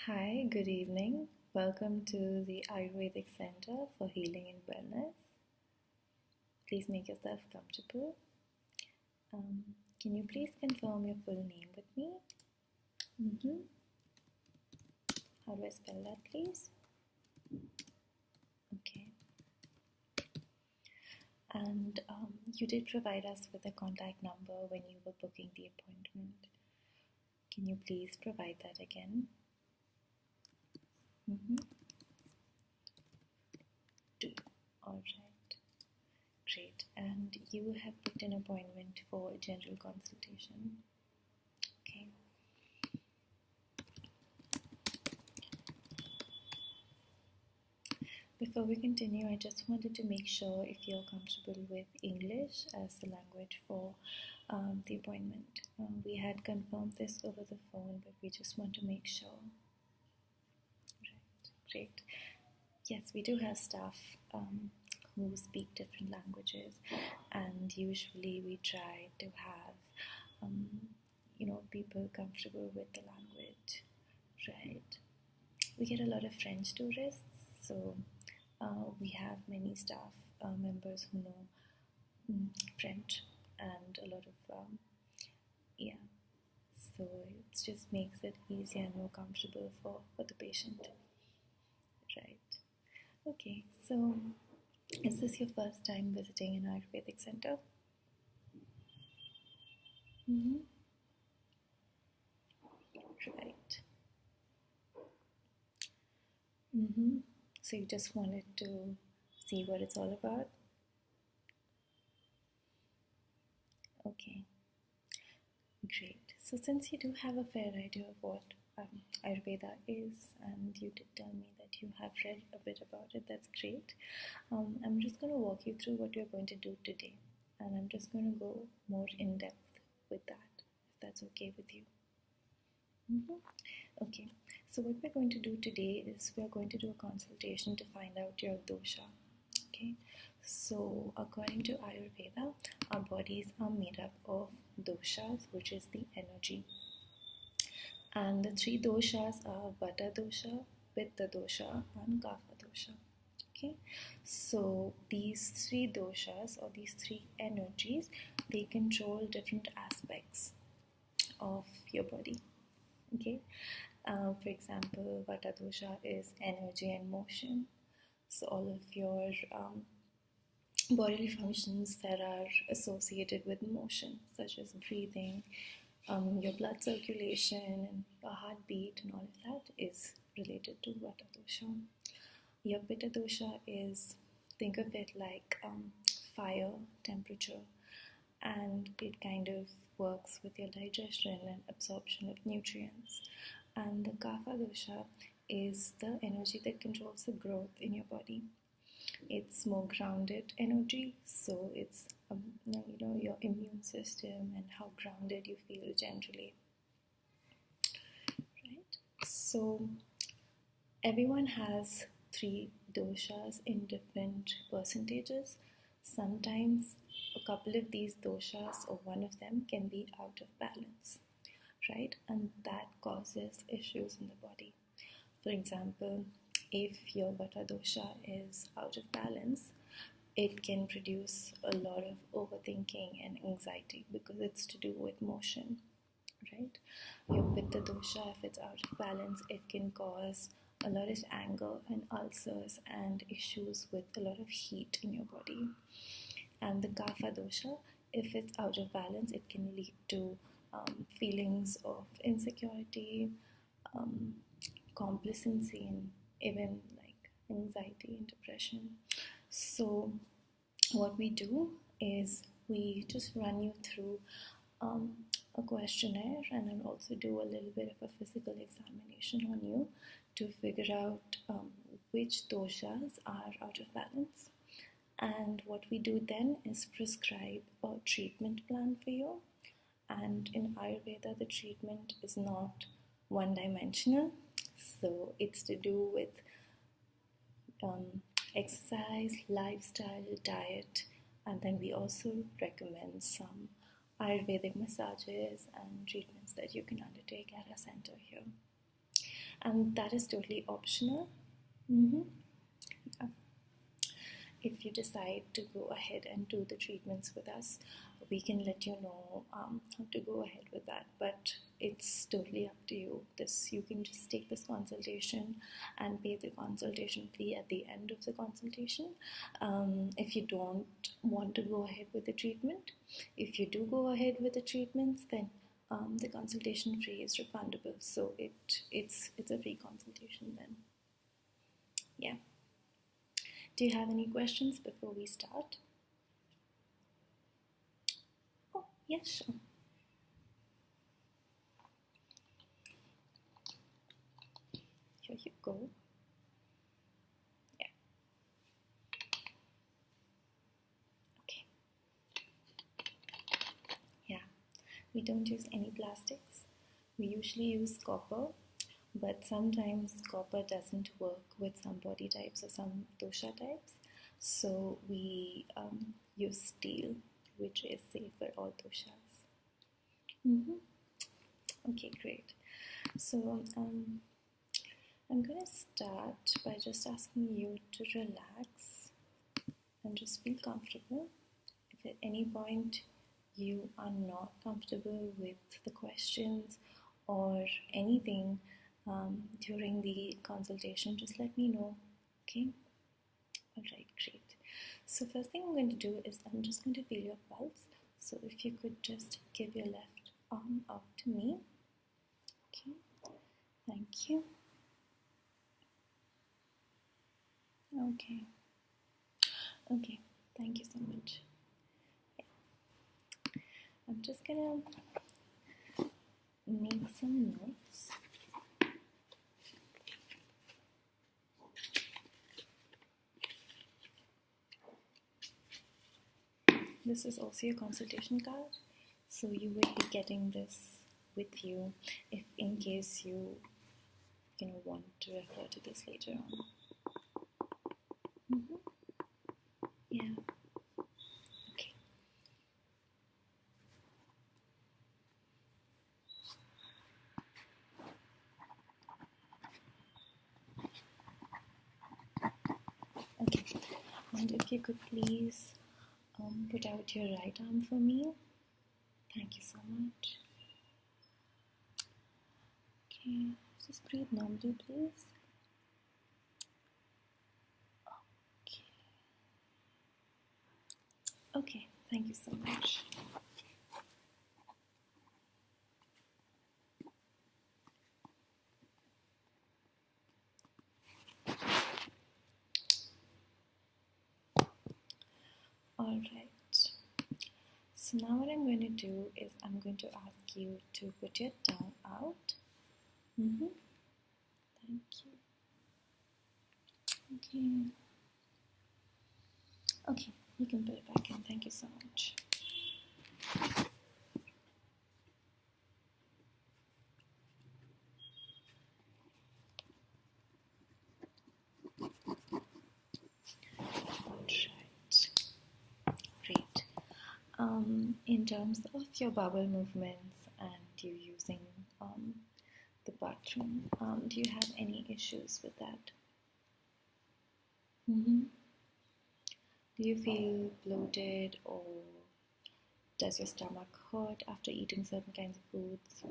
Hi, good evening. Welcome to the Ayurvedic Center for Healing and Wellness. Please make yourself comfortable. Can you please confirm your full name with me? How do I spell that, please? Okay. And you did provide us with a contact number when you were booking the appointment. Can you please provide that again? 2. All right. Great. And you have booked an appointment for a general consultation. Okay. Before we continue, I just wanted to make sure if you're comfortable with English as the language for the appointment. We had confirmed this over the phone, but we just want to make sure. Right. Great. Yes, we do have staff who speak different languages, and usually we try to have people comfortable with the language, right? We get a lot of French tourists, so we have many staff members who know French and a lot of so it just makes it easier and more comfortable for the patient, right? Okay, so is this your first time visiting an Ayurvedic center? Right. So you just wanted to see what it's all about? Okay. Great. So since you do have a fair idea of what Ayurveda is, and you did tell me that you have read a bit about it, that's great. I'm just going to walk you through what you're going to do today, and I'm just going to go more in depth with that, if that's okay with you. Okay, so what we're going to do today is we're going to do a consultation to find out your dosha. Okay, so according to Ayurveda, our bodies are made up of doshas, which is the energy. And the 3 doshas are Vata dosha, Pitta dosha, and Kapha dosha. Okay, so these 3 doshas or these 3 energies, they control different aspects of your body. Okay, for example, Vata dosha is energy and motion. So all of your bodily functions that are associated with motion, such as breathing, your blood circulation, and your heartbeat, and all of that is related to Vata dosha. Your Pitta dosha is, think of it like fire, temperature, and it kind of works with your digestion and absorption of nutrients. And the Kapha dosha is the energy that controls the growth in your body. It's more grounded energy, so it's your immune system and how grounded you feel generally, right? So everyone has 3 doshas in different percentages. Sometimes a couple of these doshas or one of them can be out of balance, right? And that causes issues in the body. For example, if your Vata dosha is out of balance, it can produce a lot of overthinking and anxiety because it's to do with motion, right? Your Pitta dosha, if it's out of balance, it can cause a lot of anger and ulcers and issues with a lot of heat in your body. And the Kapha dosha, if it's out of balance, it can lead to feelings of insecurity, complacency, and even like anxiety and depression. So what we do is we just run you through a questionnaire, and I'll also do a little bit of a physical examination on you to figure out which doshas are out of balance. And what we do then is prescribe a treatment plan for you. And in Ayurveda, the treatment is not one-dimensional. So it's to do with exercise, lifestyle, diet, and then we also recommend some Ayurvedic massages and treatments that you can undertake at our center here. and that is totally optional. Mm-hmm. Yeah. If you decide to go ahead and do the treatments with us, we can let you know how to go ahead with that, but it's totally up to you. You can just take this consultation and pay the consultation fee at the end of the consultation. If you don't want to go ahead with the treatment, if you do go ahead with the treatments, then the consultation fee is refundable, so it's a free consultation then. Yeah. Do you have any questions before we start? Oh, yes, sure. Here you go. Yeah. Okay. Yeah. We don't use any plastics. We usually use copper, but sometimes copper doesn't work with some body types or some dosha types. So we use steel, which is safe for all doshas. Okay, great. So I'm going to start by just asking you to relax and just feel comfortable. If at any point you are not comfortable with the questions or anything during the consultation, just let me know. Okay? Alright, great. So first thing I'm going to do is I'm just going to feel your pulse. So if you could just give your left arm out to me. Okay, thank you. Okay, thank you so much. Yeah. I'm just gonna make some notes. This is also your consultation card, so you would be getting this with you if in case you want to refer to this later on. Yeah. Okay. Okay. And if you could please put out your right arm for me. Thank you so much. Okay. Just breathe normally, please. Okay, thank you so much. Alright, so now what I'm going to do is I'm going to ask you to put your tongue out. Thank you. Okay, you can put it back in. Thank you so much. Great. In terms of your bowel movements and you using the bathroom, do you have any issues with that? Do you feel bloated, or does your stomach hurt after eating certain kinds of foods?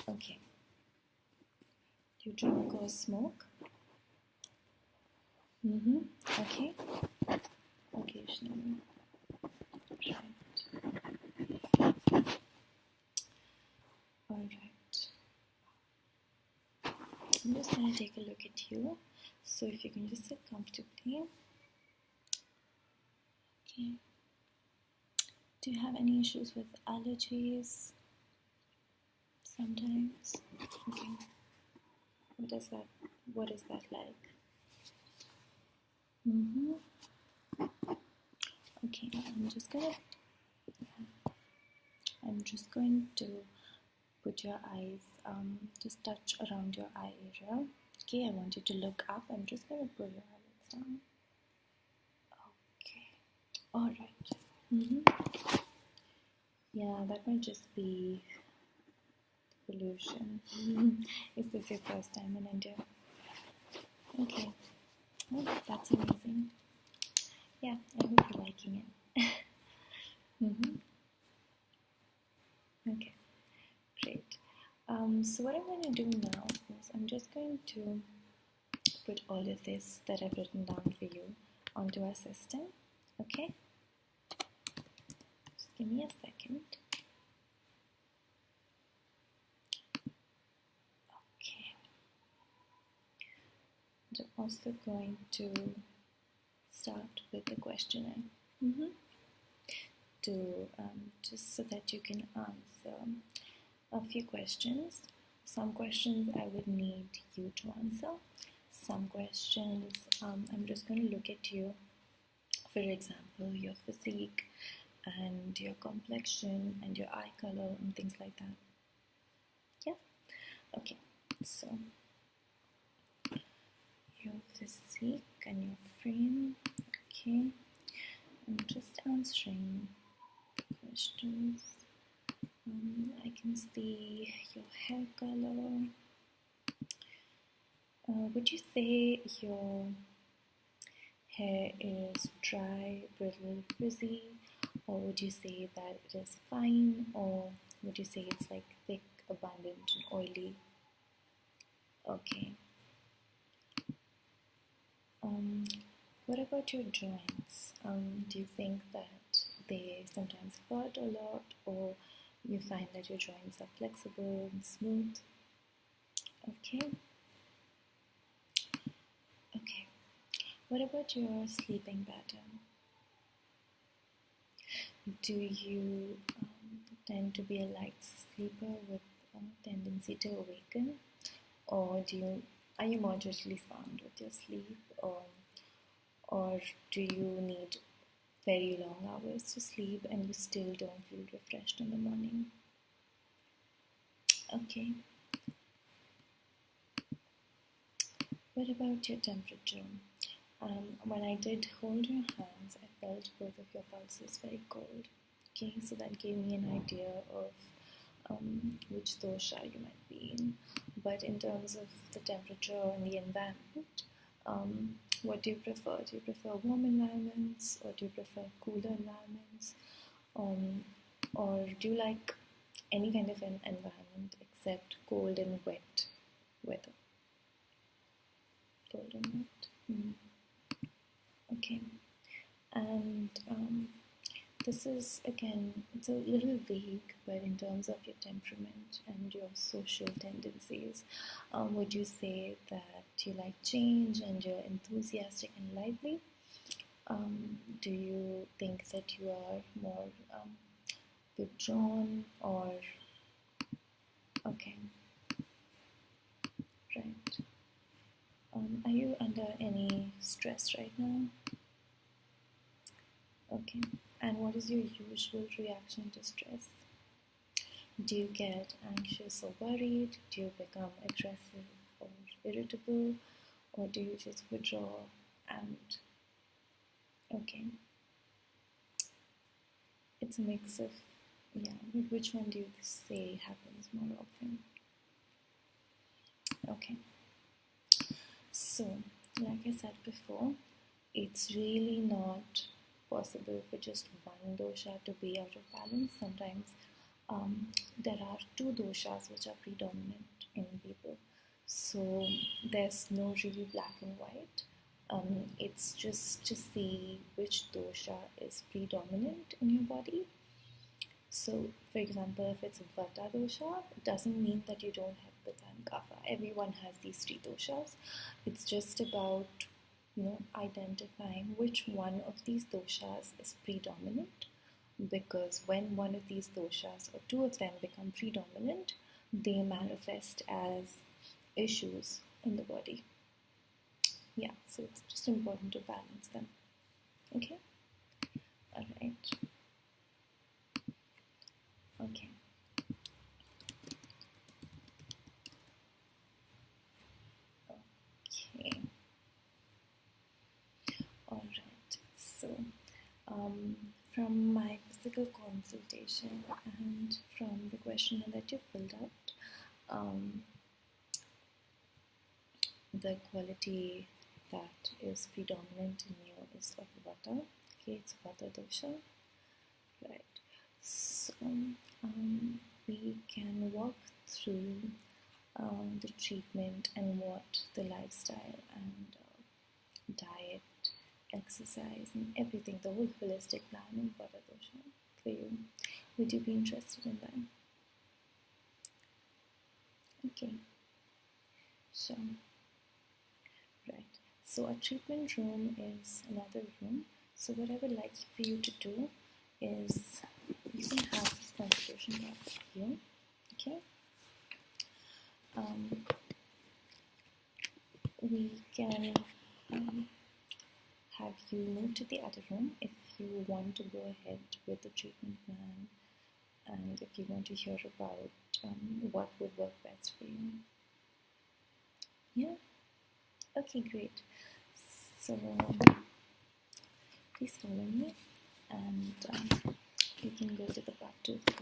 Okay. Do you drink or smoke? Okay. Occasionally. Right. Alright. I'm just going to take a look at you. So if you can just sit comfortably. Okay. Do you have any issues with allergies? Sometimes. Okay. What is that like? Okay, I'm just going to put your eyes, just touch around your eye area. Okay, I want you to look up. I'm just going to pull your eyelids down. Okay, alright. Yeah, that might just be the pollution. Is this your first time in India? Okay. Oh, that's amazing. Yeah, I hope you're liking it. Okay, great. So what I'm going to do now is I'm just going to put all of this that I've written down for you onto our system. Okay? Just give me a second. Okay. I'm also going to start with the questionnaire. Just so that you can answer a few questions. Some questions I would need you to answer. Some questions I'm just going to look at you. For example, your physique and your complexion and your eye color and things like that. Yeah? Okay. So, your physique and your frame. Okay. I'm just answering questions. I can see your hair color. Would you say your hair is dry, brittle, frizzy, or would you say that it is fine, or would you say it's like thick, abundant, and oily? Okay. What about your joints? Do you think that they sometimes hurt a lot, or you find that your joints are flexible and smooth? Okay. Okay. What about your sleeping pattern? Do you tend to be a light sleeper with a tendency to awaken, or are you moderately sound with your sleep, or do you need very long hours to sleep and you still don't feel refreshed in the morning? Okay. What about your temperature? When I did hold your hands, I felt both of your pulses very cold. Okay, so that gave me an idea of which dosha you might be in. But in terms of the temperature and the environment, what do you prefer? Do you prefer warm environments, or do you prefer cooler environments? Or do you like any kind of an environment except cold and wet weather? Cold and wet. Okay. And this is, again, it's a little vague, but in terms of your temperament and your social tendencies, would you say that you like change and you're enthusiastic and lively? Do you think that you are more withdrawn, or... Okay. Right. Are you under any stress right now? Okay. And what is your usual reaction to stress? Do you get anxious or worried? Do you become aggressive or irritable? Or do you just withdraw and... Okay. It's a mix of... Yeah, which one do you say happens more often? Okay. So, like I said before, it's really not possible for just one dosha to be out of balance. Sometimes there are two doshas which are predominant in people. So there's no really black and white. It's just to see which dosha is predominant in your body. So, for example, if it's Vata dosha, it doesn't mean that you don't have Pitta and Kapha. Everyone has these three doshas. It's just about, identifying which one of these doshas is predominant, because when one of these doshas or two of them become predominant, they manifest as issues in the body. Yeah, so it's just important to balance them. Okay? Alright. Okay. Okay. Alright. So, from my physical consultation and from the questionnaire that you filled out, um, the quality that is predominant in you is of Vata. Okay, it's Vata dosha, right? So we can walk through the treatment and what the lifestyle and diet, exercise, and everything, the whole holistic plan in Vata dosha for you. Would you be interested in that? Okay, so right. So a treatment room is another room. So what I would like for you to do is you can have this consultation box here. Okay. We can have you move to the other room if you want to go ahead with the treatment plan and if you want to hear about what would work best for you. Yeah? Okay, great. So please follow me and you can go to the part 2 of the